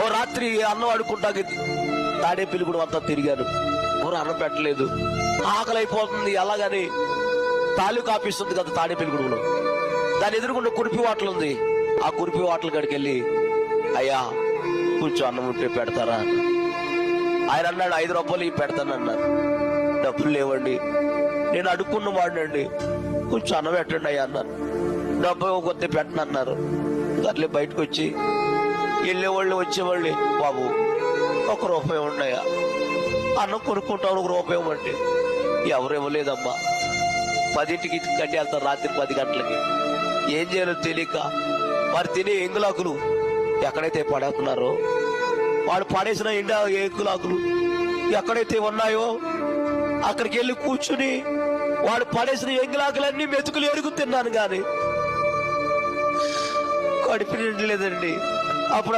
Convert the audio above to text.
ఓ రాత్రి అన్నం ఆడుకుంటాకి తాడేపల్లిగూడెం అంతా తిరిగాను. ఎవరు అన్నం పెట్టలేదు, ఆకలి అయిపోతుంది. అలాగని తాలూకా ఆఫీస్ ఉంది కదా తాడేపల్లిగూడెంలో, దాని ఎదురుకుండా కురిపి వాటలు ఉంది. ఆ కురిపి వాటల కాడికి వెళ్ళి, అయ్యా కొంచెం అన్నం ఉంటే పెడతారా? ఆయన అన్నాడు, 5 రూపాయలు ఇవి పెడతానన్నారు. డబ్బులు లేవండి, నేను అడుక్కున్న వాడినండి, కొంచెం అన్నం పెట్టండి అయ్యా అన్నాను. డబ్బు కొద్ది పెట్టనన్నారు. అట్లే బయటకు వచ్చి వెళ్ళేవాళ్ళు వచ్చేవాళ్ళు, బాబు 1 రూపాయి ఉన్నాయా, అన్నం కొనుక్కుంటాను 1 రూపాయి ఇవ్వండి. ఎవరు ఇవ్వలేదమ్మా. 10ంటికి గడ్డి వెళ్తారు, రాత్రి 10 గంటలకి. ఏం చేయాలో తెలియక వారు తినే ఎంగులాకులు ఎక్కడైతే పడేస్తున్నారో, వాడు పడేసిన ఎంగులాకులు ఎక్కడైతే ఉన్నాయో అక్కడికి వెళ్ళి కూర్చుని వాడు పడేసిన ఎంగులాకులన్నీ మెతుకులు ఎరుగు తిన్నాను. కానీ కడుపు నిండలేదండి. అప్పుడు